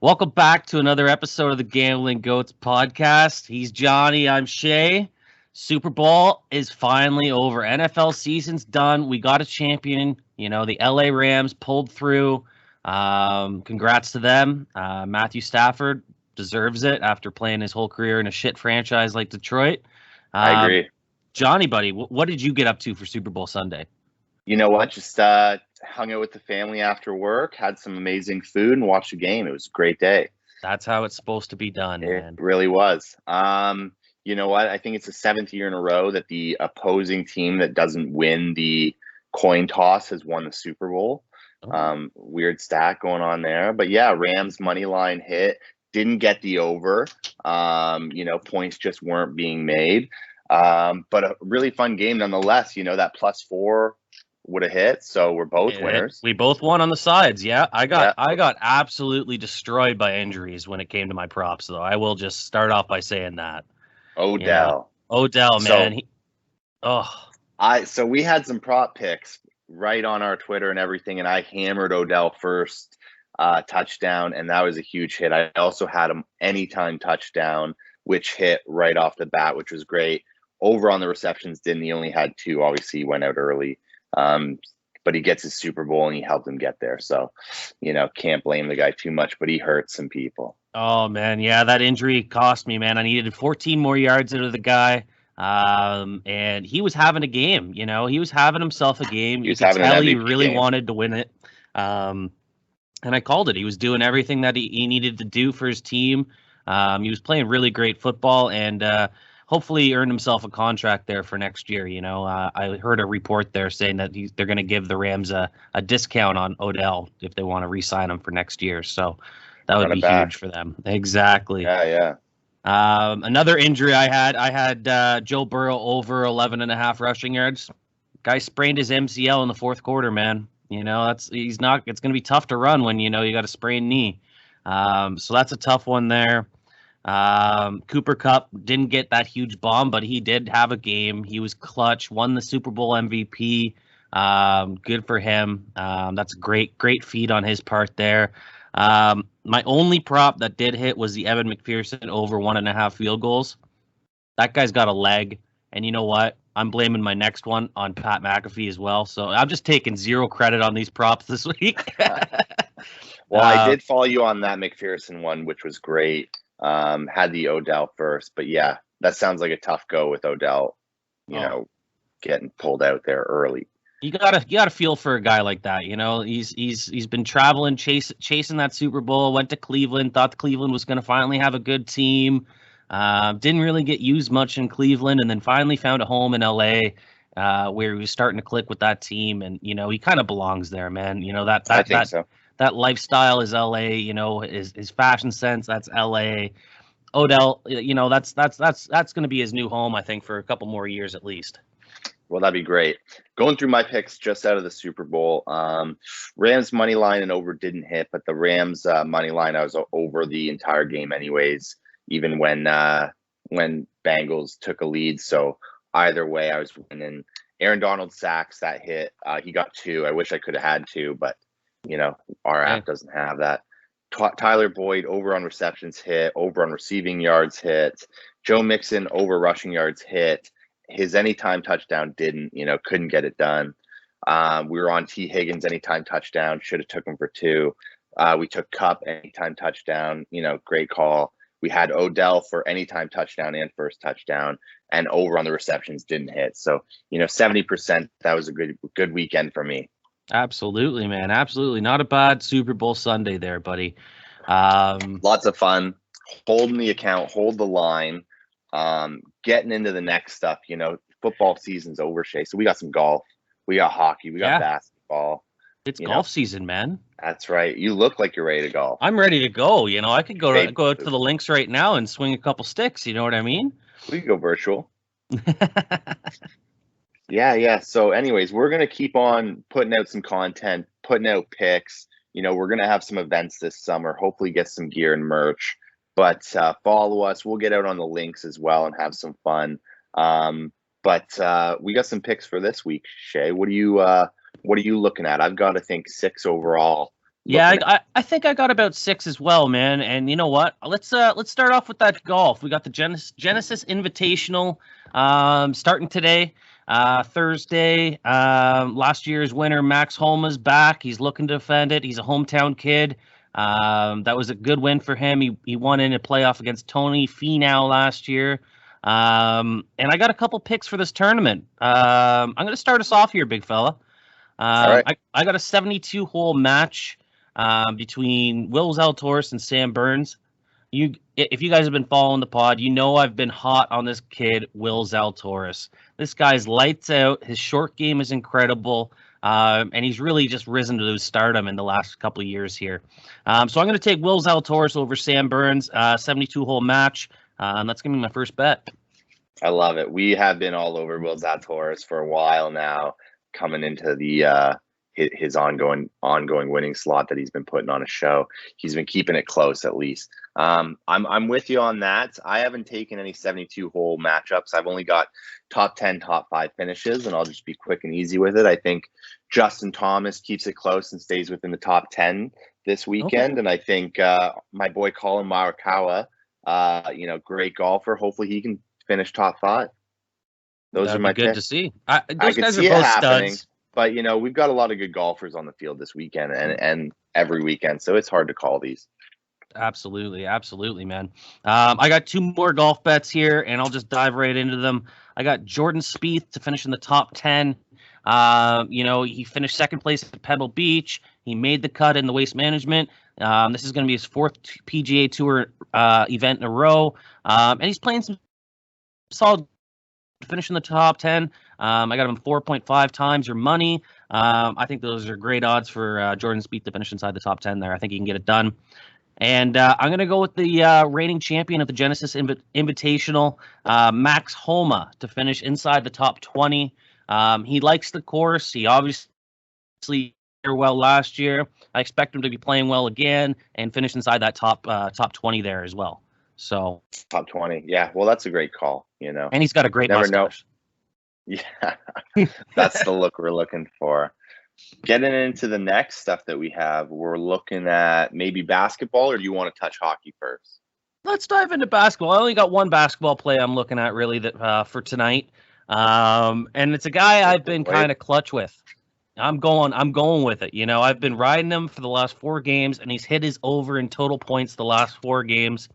Welcome back to another episode of the Gambling Goatz podcast. He's Johnny, I'm Shea. Super Bowl is finally over. NFL season's done. We got a champion. The LA Rams pulled through. Congrats to them. Matthew Stafford deserves it after playing his whole career in a shit franchise like Detroit. I agree. Johnny, buddy, what did you get up to for Super Bowl Sunday? You know what? Just hung out with the family after work, had some amazing food, and watched the game. It was a great day. That's how it's supposed to be done, man. It really was. You know what? I think it's the 7th year in a row that the opposing team that doesn't win the coin toss has won the Super Bowl. Weird stat going on there. But yeah, Rams money line hit. Didn't get the over. Points just weren't being made. But a really fun game nonetheless. That +4 would have hit, so we're both winners. We both won on the sides. Yeah, I got absolutely destroyed by injuries when it came to my props, though. I will just start off by saying that. Odell, man. So we had some prop picks right on our Twitter and everything, and I hammered Odell first touchdown, and that was a huge hit. I also had him anytime touchdown, which hit right off the bat, which was great. Over on the receptions, didn't. He only had 2. Obviously, he went out early. But he gets his Super Bowl and he helped him get there. So, can't blame the guy too much, but he hurt some people. Oh, man. Yeah, that injury cost me, man. I needed 14 more yards out of the guy. And he was having a game, he was having himself a game. You could tell he really wanted to win it. And I called it. He was doing everything that he needed to do for his team. He was playing really great football, and hopefully he earned himself a contract there for next year. I heard a report there saying that they're going to give the Rams a discount on Odell if they want to re-sign him for next year. So that would be huge for them. Exactly. Yeah. Another injury I had Joe Burrow over 11.5 rushing yards. Guy sprained his MCL in the fourth quarter, man. It's going to be tough to run when, you got a sprained knee. So that's a tough one there. Cooper Kupp didn't get that huge bomb, but he did have a game. He was clutch, won the Super Bowl MVP. Good for him. That's a great feat on his part there. My only prop that did hit was the Evan McPherson over 1.5 field goals. That guy's got a leg, and you know what? I'm blaming my next one on Pat McAfee as well. So I'm just taking 0 credit on these props this week. Well, I did follow you on that McPherson one, which was great. Had the Odell first, but yeah, that sounds like a tough go with Odell, getting pulled out there early. You gotta feel for a guy like that. He's been traveling, chasing that Super Bowl, went to Cleveland, thought Cleveland was going to finally have a good team. Didn't really get used much in Cleveland, and then finally found a home in LA, where he was starting to click with that team, and he kind of belongs there, man. I think so. That lifestyle is LA, his fashion sense, that's LA. Odell, that's going to be his new home, I think, for a couple more years at least. Well, that'd be great. Going through my picks just out of the Super Bowl, Rams money line and over didn't hit, but the Rams money line, I was over the entire game anyways, even when Bengals took a lead. So either way, I was winning. Aaron Donald sacks, that hit. He got 2. I wish I could have had 2, but our app doesn't have that. Tyler Boyd over on receptions hit, over on receiving yards hit. Joe Mixon over rushing yards hit. His anytime touchdown didn't, couldn't get it done. We were on T. Higgins anytime touchdown, should have took him for 2. We took Kupp anytime touchdown, great call. We had Odell for anytime touchdown and first touchdown, and over on the receptions didn't hit. So, 70%, that was a good weekend for me. Absolutely, man. Absolutely. Not a bad Super Bowl Sunday there, buddy. Lots of fun. Holding the account, hold the line, getting into the next stuff. Football season's over, Shea. So we got some golf. We got hockey. We got basketball. It's golf season, man. That's right. You look like you're ready to golf. I'm ready to go. I could go out to the links right now and swing a couple sticks. You know what I mean? We could go virtual. Yeah. So anyways, we're going to keep on putting out some content, putting out picks. We're going to have some events this summer, hopefully get some gear and merch. But follow us. We'll get out on the links as well and have some fun. But we got some picks for this week, Shea. What are you looking at? I've got, I think, 6 overall Yeah, I think I got about 6 as well, man. And you know what? Let's start off with that golf. We got the Genesis Invitational starting today, Thursday. Last year's winner Max Homa's back. He's looking to defend it. He's a hometown kid. That was a good win for him. He won in a playoff against Tony Finau last year. And I got a couple picks for this tournament. I'm going to start us off here, big fella. All right. I got a 72-hole match between Will Zalatoris and Sam Burns. If you guys have been following the pod, you know I've been hot on this kid, Will Zalatoris. This guy's lights out. His short game is incredible, and he's really just risen to stardom in the last couple of years here. So I'm going to take Will Zalatoris over Sam Burns, 72-hole match. That's going to be my first bet. I love it. We have been all over Will Zalatoris for a while now, coming into the his ongoing winning slot that he's been putting on a show. He's been keeping it close, at least. I'm with you on that. I haven't taken any 72-hole matchups. I've only got top 10, top 5 finishes, and I'll just be quick and easy with it. I think Justin Thomas keeps it close and stays within the top 10 this weekend. Okay. And I think my boy Colin Morikawa, great golfer. Hopefully he can finish top 5. Those That'd are my be good picks. to see. Those guys are both both studs. But, we've got a lot of good golfers on the field this weekend and every weekend, so it's hard to call these. Absolutely, man. I got 2 more golf bets here, and I'll just dive right into them. I got Jordan Spieth to finish in the top 10. He finished second place at Pebble Beach. He made the cut in the Waste Management. This is going to be his 4th PGA Tour event in a row, and he's playing some solid. Finish in the top 10. I got him 4.5 times your money. I think those are great odds for Jordan Spieth to finish inside the top 10 there. I think he can get it done. And I'm going to go with the reigning champion of the Genesis Invitational, Max Homa, to finish inside the top 20. He likes the course. He obviously did well last year. I expect him to be playing well again and finish inside that top 20 there as well. So top 20. Yeah. Well, that's a great call, And he's got a great mustache. Yeah. That's the look we're looking for. Getting into the next stuff that we have, we're looking at maybe basketball, or do you want to touch hockey first? Let's dive into basketball. I only got one basketball play I'm looking at really that for tonight. And it's a guy I've been kind of clutch with. I'm going with it. I've been riding him for the last 4 games, and he's hit his over in total points the last 4 games.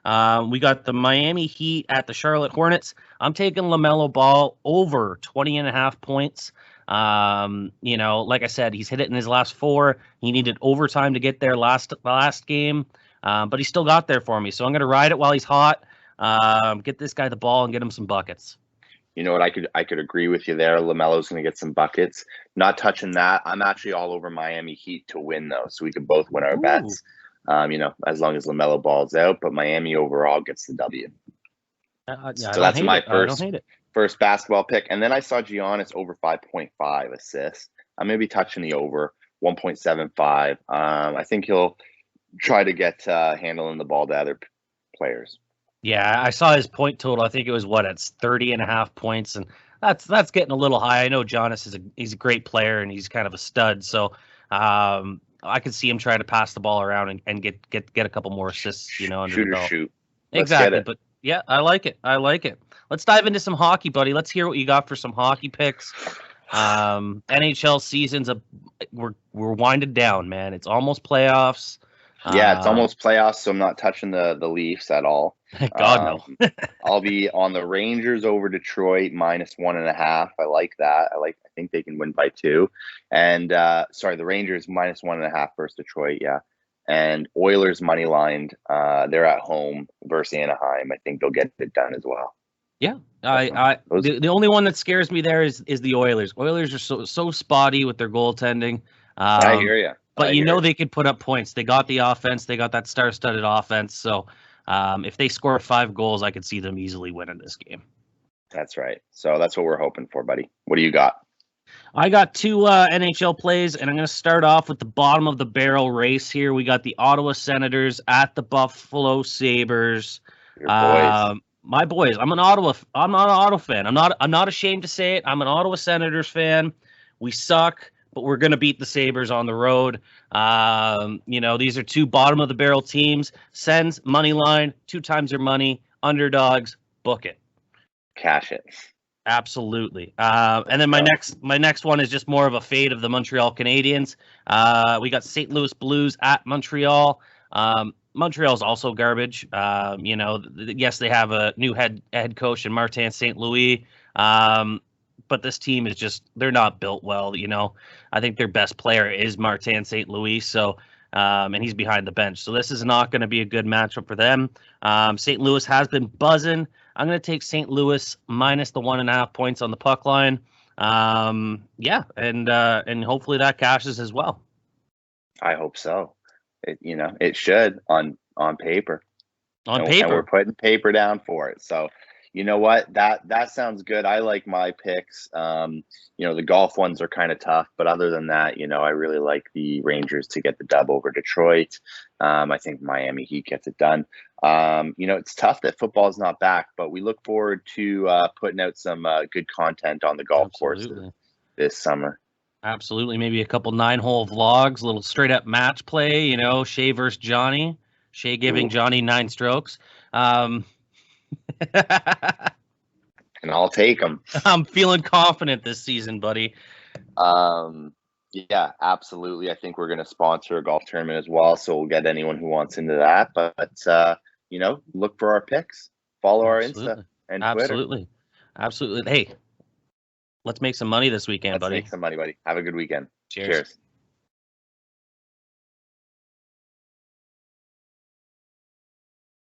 We got the Miami Heat at the Charlotte Hornets. I'm taking LaMelo Ball over 20.5 points. Like I said, he's hit it in his last 4. He needed overtime to get there last game, but he still got there for me. So I'm going to ride it while he's hot. Get this guy the ball and get him some buckets. You know what? I could agree with you there. LaMelo's going to get some buckets. Not touching that. I'm actually all over Miami Heat to win, though, so we can both win our bets. As long as LaMelo Ball's out, but Miami overall gets the W. So that's my first basketball pick. And then I saw Giannis over 5.5 assists. I'm going to be touching the over 1.75. I think he'll try to get handling the ball to other players. Yeah, I saw his point total. I think it was it's 30.5 points, and that's getting a little high. I know Giannis he's a great player and he's kind of a stud. So I could see him trying to pass the ball around and get a couple more assists, under the belt. Shoot. Exactly. But yeah, I like it. Let's dive into some hockey, buddy. Let's hear what you got for some hockey picks. NHL season's we're winded down, man. It's almost playoffs. Yeah, it's almost playoffs, so I'm not touching the Leafs at all. God, no. I'll be on the Rangers over Detroit -1.5. I like that. I think they can win by 2. And the Rangers -1.5 versus Detroit. Yeah, and Oilers money lined. They're at home versus Anaheim. I think they'll get it done as well. Yeah, the only one that scares me there is the Oilers. Oilers are so spotty with their goaltending. I hear you. But they could put up points. They got the offense. They got that star-studded offense. So if they score 5 goals, I could see them easily winning this game. That's right. So that's what we're hoping for, buddy. What do you got? I got 2 NHL plays, and I'm going to start off with the bottom of the barrel race here. We got the Ottawa Senators at the Buffalo Sabres. Your boys. My boys. I'm an Ottawa fan. I'm not ashamed to say it. I'm an Ottawa Senators fan. We suck. but we're going to beat the Sabres on the road. These are two bottom of the barrel teams. Sens, money line, 2 times your money. Underdogs, book it. Cash it. Absolutely. And then my next one is just more of a fade of the Montreal Canadiens. We got St. Louis Blues at Montreal. Montreal's also garbage. Yes, they have a new head coach in Martin St. Louis. But this team is just, they're not built well. I think their best player is Martin St. Louis. So, and he's behind the bench. So this is not going to be a good matchup for them. St. Louis has been buzzing. I'm going to take St. Louis minus the 1.5 points on the puck line. And hopefully that cashes as well. I hope so. It should on paper. On paper. And we're putting paper down for it. So, you know what? That sounds good. I like my picks. The golf ones are kind of tough, but other than that, I really like the Rangers to get the dub over Detroit. I think Miami Heat gets it done. It's tough that football is not back, but we look forward to putting out some good content on the golf course this summer. Absolutely. Maybe a couple 9-hole vlogs, a little straight up match play, Shea versus Johnny. Shea giving Johnny 9 strokes. And I'll take them. I'm feeling confident this season, buddy. Yeah, absolutely. I think we're going to sponsor a golf tournament as well, so we'll get anyone who wants into that. But look for our picks. Follow our Insta and Twitter. Absolutely. Hey, let's make some money this weekend, buddy. Let's make some money, buddy. Have a good weekend. Cheers.